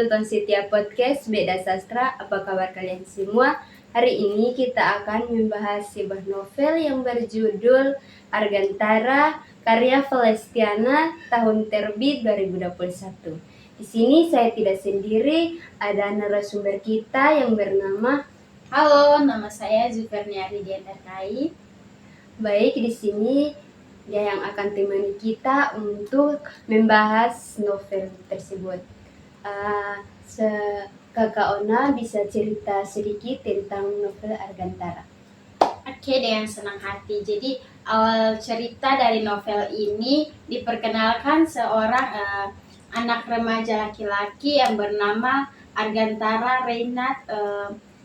penonton setia podcast Beda Sastra, apa kabar kalian semua? Hari ini kita akan membahas sebuah novel yang berjudul Argantara, karya Valestiana, tahun terbit 2021. Di sini saya tidak sendiri, ada narasumber kita yang bernama Halo, nama saya Zuferniari Diantarkai. Baik, di sini dia yang akan temani kita untuk membahas novel tersebut. Kakak Ona bisa cerita sedikit tentang novel Argantara. Oke, dengan senang hati. Jadi awal cerita dari novel ini diperkenalkan seorang anak remaja laki-laki yang bernama Argantara Reinhard,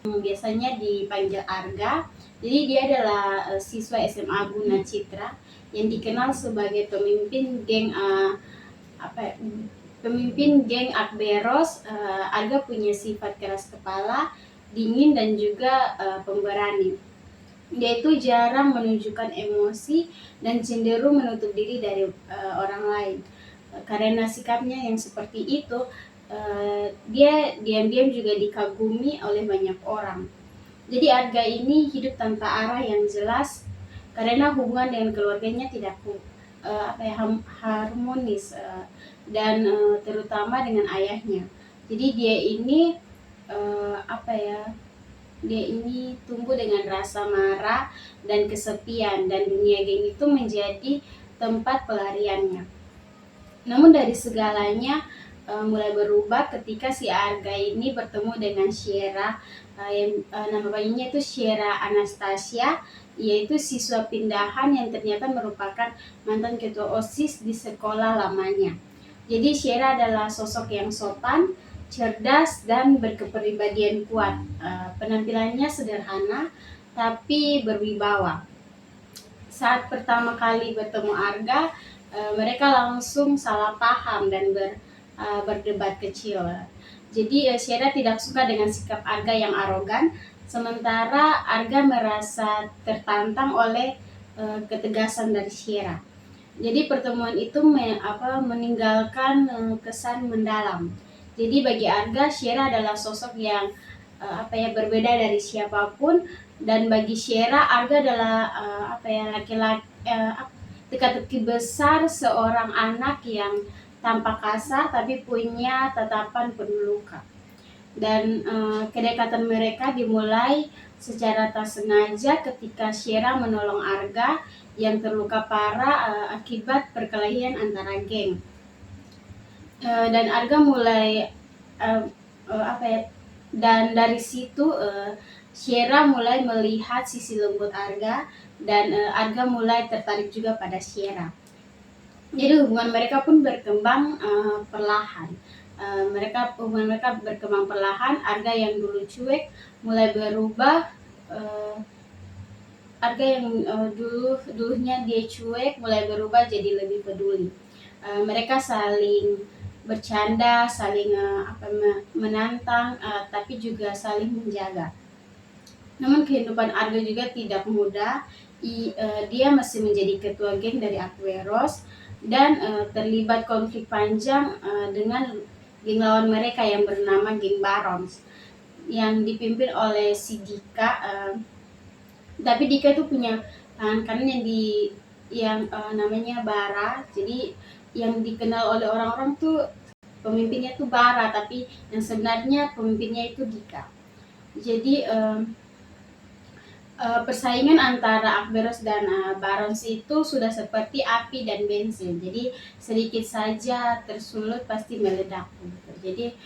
biasanya dipanggil Arga. Jadi dia adalah siswa SMA Guna Citra yang dikenal sebagai pemimpin geng pemimpin geng Akberos. Arga punya sifat keras kepala, dingin dan juga pemberani. Dia itu jarang menunjukkan emosi dan cenderung menutup diri dari orang lain. Karena sikapnya yang seperti itu, dia diam-diam juga dikagumi oleh banyak orang. Jadi Arga ini hidup tanpa arah yang jelas karena hubungan dengan keluarganya tidak harmonis, dan terutama dengan ayahnya. Jadi dia ini dia ini tumbuh dengan rasa marah dan kesepian, dan dunia geng itu menjadi tempat pelariannya. Namun dari segalanya mulai berubah ketika si Arga ini bertemu dengan Sierra, yang nama bayinya itu Sierra Anastasia, yaitu siswa pindahan yang ternyata merupakan mantan ketua OSIS di sekolah lamanya. Jadi Sierra adalah sosok yang sopan, cerdas, dan berkepribadian kuat. Penampilannya sederhana tapi berwibawa. Saat pertama kali bertemu Arga, mereka langsung salah paham dan berdebat kecil. Jadi Sierra tidak suka dengan sikap Arga yang arogan, sementara Arga merasa tertantang oleh ketegasan dari Sierra. Jadi pertemuan itu meninggalkan kesan mendalam. Jadi bagi Arga, Sierra adalah sosok yang berbeda dari siapapun, dan bagi Sierra, Arga adalah laki-laki teka-teki besar seorang anak yang tampak kasar tapi punya tatapan penuh luka. Dan kedekatan mereka dimulai secara tak sengaja ketika Sierra menolong Arga yang terluka parah akibat perkelahian antara geng. Dan Arga mulai dan dari situ Sierra mulai melihat sisi lembut Arga, dan Arga mulai tertarik juga pada Sierra. Jadi hubungan mereka pun berkembang perlahan. Hubungan mereka berkembang perlahan. Arga yang dulu cuek mulai berubah. Arga yang dulunya dia cuek mulai berubah jadi lebih peduli. Mereka saling bercanda, saling menantang, tapi juga saling menjaga. Namun kehidupan Arga juga tidak mudah. Dia masih menjadi ketua geng dari Akberos dan terlibat konflik panjang dengan geng lawan mereka yang bernama geng Barons, yang dipimpin oleh si Dika. Tapi Dika itu punya tangan kanan yang namanya Bara. Jadi yang dikenal oleh orang-orang tuh pemimpinnya tuh Bara, tapi yang sebenarnya pemimpinnya itu Dika. Jadi persaingan antara Akberos dan Barons itu sudah seperti api dan bensin. Jadi sedikit saja tersulut pasti meledak. Jadi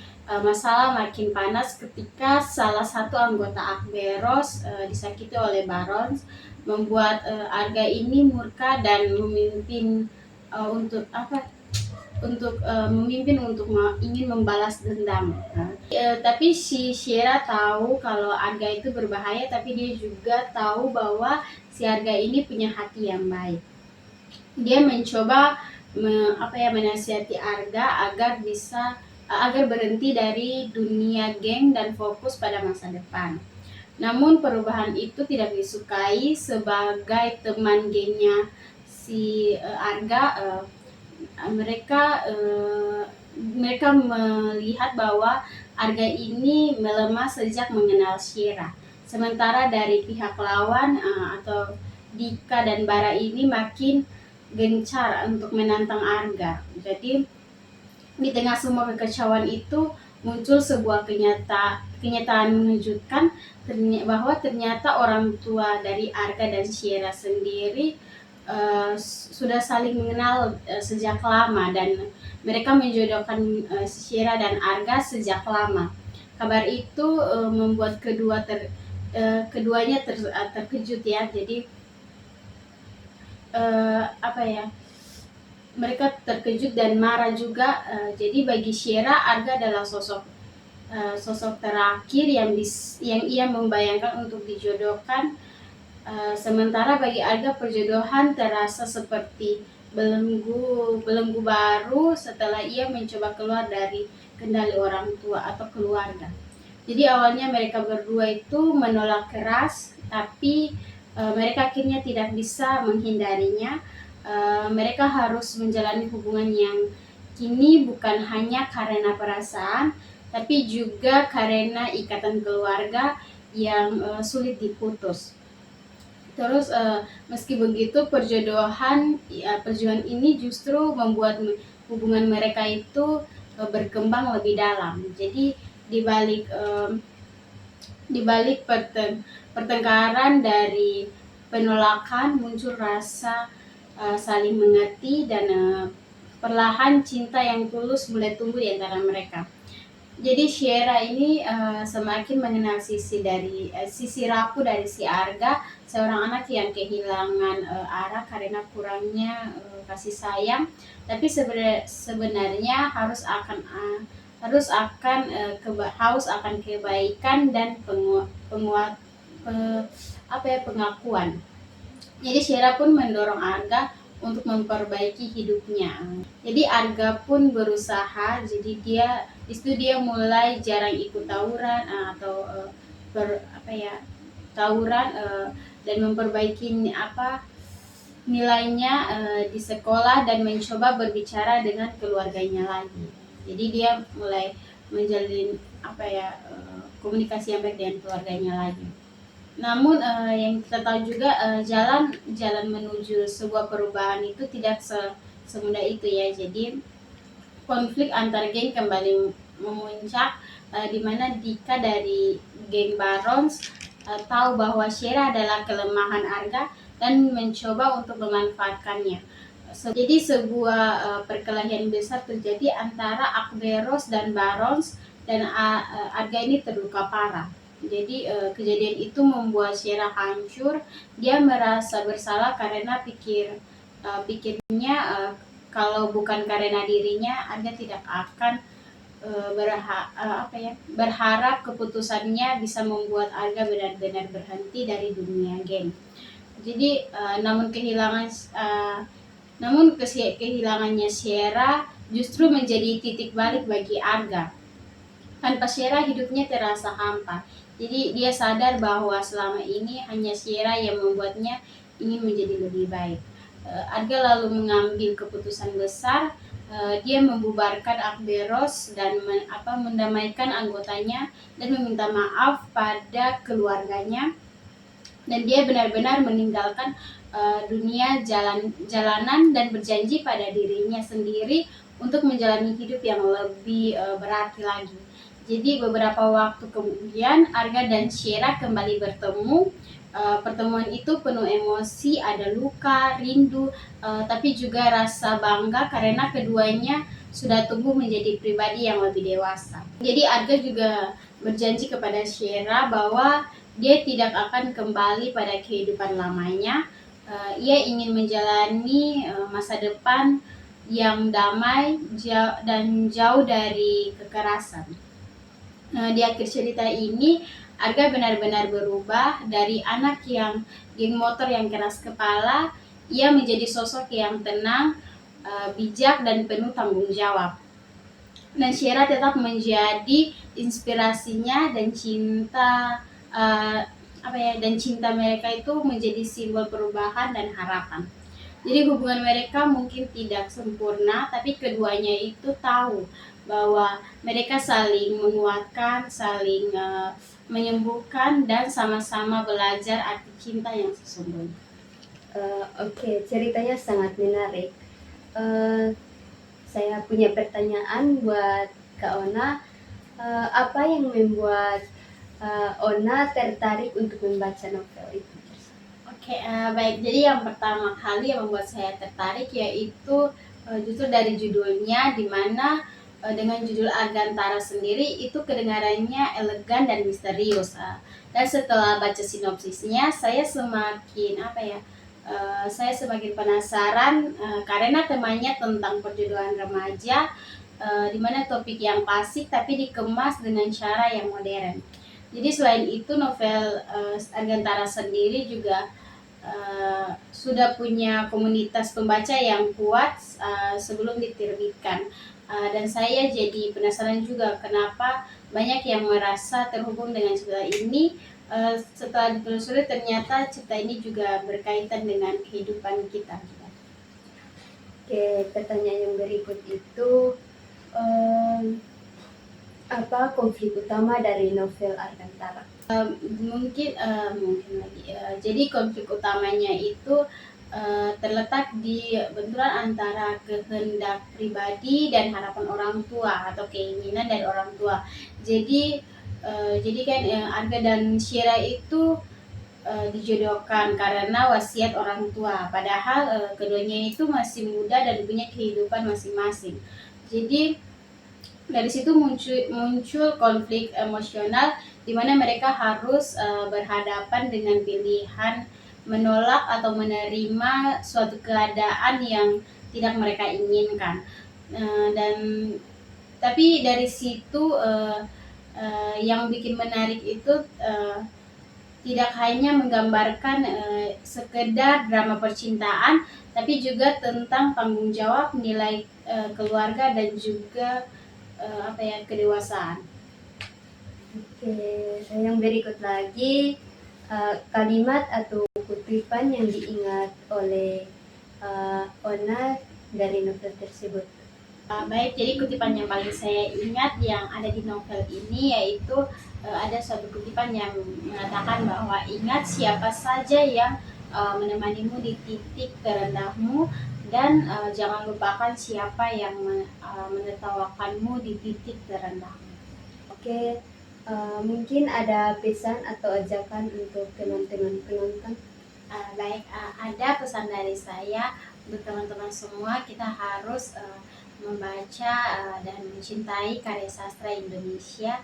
masalah makin panas ketika salah satu anggota Akberos disakiti oleh Barons, membuat Arga ini murka dan memimpin untuk ingin membalas dendam. Tapi si Sierra tahu kalau Arga itu berbahaya, tapi dia juga tahu bahwa si Arga ini punya hati yang baik. Dia mencoba menasihati Arga agar berhenti dari dunia geng dan fokus pada masa depan. Namun perubahan itu tidak disukai. Sebagai teman gengnya si Arga, mereka mereka melihat bahwa Arga ini melemah sejak mengenal Shira. Sementara dari pihak lawan atau Dika dan Bara ini makin gencar untuk menantang Arga. Jadi di tengah semua kekacauan itu muncul sebuah kenyataan mengejutkan bahwa ternyata orang tua dari Arga dan Shira sendiri sudah saling mengenal sejak lama, dan mereka menjodohkan Shira dan Arga sejak lama. Kabar itu membuat keduanya terkejut ya. Jadi mereka terkejut dan marah juga. Jadi bagi Shira, Arga adalah sosok terakhir yang ia membayangkan untuk dijodohkan. Sementara bagi Arga, perjodohan terasa seperti belenggu baru setelah ia mencoba keluar dari kendali orang tua atau keluarga. Jadi awalnya mereka berdua itu menolak keras, tapi mereka akhirnya tidak bisa menghindarinya. Mereka harus menjalani hubungan yang kini bukan hanya karena perasaan, tapi juga karena ikatan keluarga yang sulit diputus. Terus meski begitu, perjodohan ini justru membuat hubungan mereka itu berkembang lebih dalam. Jadi di balik pertengkaran dari penolakan muncul rasa saling mengerti, dan perlahan cinta yang tulus mulai tumbuh di antara mereka. Jadi Shira ini semakin mengenal sisi rapuh dari si Arga, seorang anak yang kehilangan arah karena kurangnya kasih sayang, tapi sebenarnya haus akan kebaikan dan pengakuan. Jadi Shira pun mendorong Arga untuk memperbaiki hidupnya. Jadi Arga pun berusaha. Jadi dia mulai jarang ikut tawuran atau tawuran, dan memperbaiki nilainya di sekolah, dan mencoba berbicara dengan keluarganya lagi. Jadi dia mulai menjalin komunikasi yang baik dengan keluarganya lagi. Namun yang kita tahu juga, jalan menuju sebuah perubahan itu tidak semudah itu ya. Jadi konflik antar geng kembali memuncak, di mana Dika dari geng Barons tahu bahwa Shira adalah kelemahan Arga dan mencoba untuk memanfaatkannya. Jadi sebuah perkelahian besar terjadi antara Akberos dan Barons, dan Arga ini terluka parah. Jadi kejadian itu membuat Shira hancur. Dia merasa bersalah karena pikirnya kalau bukan karena dirinya, Arga tidak akan berharap keputusannya bisa membuat Arga benar-benar berhenti dari dunia geng. Jadi namun kehilangannya Shira justru menjadi titik balik bagi Arga. Tanpa Shira hidupnya terasa hampa. Jadi dia sadar bahwa selama ini hanya Shira yang membuatnya ingin menjadi lebih baik. Arga lalu mengambil keputusan besar. Dia membubarkan Akberos dan mendamaikan anggotanya dan meminta maaf pada keluarganya. Dan dia benar-benar meninggalkan dunia jalanan dan berjanji pada dirinya sendiri untuk menjalani hidup yang lebih berarti lagi. Jadi beberapa waktu kemudian Arga dan Shira kembali bertemu. Pertemuan itu penuh emosi, ada luka, rindu, tapi juga rasa bangga karena keduanya sudah tumbuh menjadi pribadi yang lebih dewasa. Jadi Arga juga berjanji kepada Shira bahwa dia tidak akan kembali pada kehidupan lamanya. Ia ingin menjalani masa depan yang damai dan jauh dari kekerasan. Di akhir cerita ini, Arga benar-benar berubah dari anak yang geng motor yang keras kepala. Ia menjadi sosok yang tenang, bijak, dan penuh tanggung jawab. Dan Shira tetap menjadi inspirasinya, dan cinta mereka itu menjadi simbol perubahan dan harapan. Jadi hubungan mereka mungkin tidak sempurna, tapi keduanya itu tahu bahwa mereka saling menguatkan, saling menyembuhkan, dan sama-sama belajar arti cinta yang sesungguhnya. Oke, ceritanya sangat menarik. Saya punya pertanyaan buat Kak Ona. Apa yang membuat Ona tertarik untuk membaca novel itu? Oke, baik. Jadi yang pertama kali yang membuat saya tertarik yaitu justru dari judulnya, di mana dengan judul Argantara sendiri itu kedengarannya elegan dan misterius. Dan setelah baca sinopsisnya, saya semakin saya semakin penasaran karena temanya tentang perjodohan remaja, di mana topik yang klasik tapi dikemas dengan cara yang modern. Jadi selain itu novel Argantara sendiri juga sudah punya komunitas pembaca yang kuat sebelum diterbitkan. Dan saya jadi penasaran juga kenapa banyak yang merasa terhubung dengan cerita ini. Setelah ditelusuri ternyata cerita ini juga berkaitan dengan kehidupan kita. Oke, pertanyaan yang berikut itu, apa konflik utama dari novel Argantara? Mungkin lagi. Jadi konflik utamanya itu terletak di benturan antara kehendak pribadi dan harapan orang tua atau keinginan dari orang tua. Jadi kan Arga dan Shira itu dijodohkan karena wasiat orang tua. Padahal keduanya itu masih muda dan punya kehidupan masing-masing. Jadi dari situ muncul konflik emosional di mana mereka harus berhadapan dengan pilihan menolak atau menerima suatu keadaan yang tidak mereka inginkan. Dan tapi dari situ yang bikin menarik itu tidak hanya menggambarkan sekedar drama percintaan, tapi juga tentang tanggung jawab, nilai keluarga, dan juga kedewasaan. Oke, yang berikut lagi, kalimat atau kutipan yang diingat oleh Ona dari novel tersebut. Baik, jadi kutipan yang paling saya ingat yang ada di novel ini yaitu ada suatu kutipan yang mengatakan bahwa ingat siapa saja yang menemanimu di titik terendahmu, dan jangan lupakan siapa yang menertawakanmu di titik terendahmu. Oke, mungkin ada pesan atau ajakan untuk teman-teman penonton? Baik, ada pesan dari saya untuk teman-teman semua. Kita harus membaca dan mencintai karya sastra Indonesia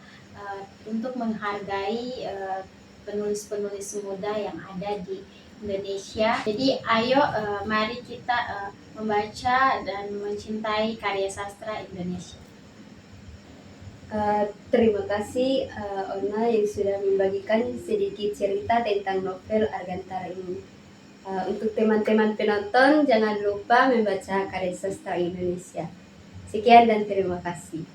untuk menghargai penulis-penulis muda yang ada di Indonesia. Jadi ayo mari kita membaca dan mencintai karya sastra Indonesia. Terima kasih Ona yang sudah membagikan sedikit cerita tentang novel Argantara ini. Untuk teman-teman penonton, jangan lupa membaca karya sastra Indonesia. Sekian dan terima kasih.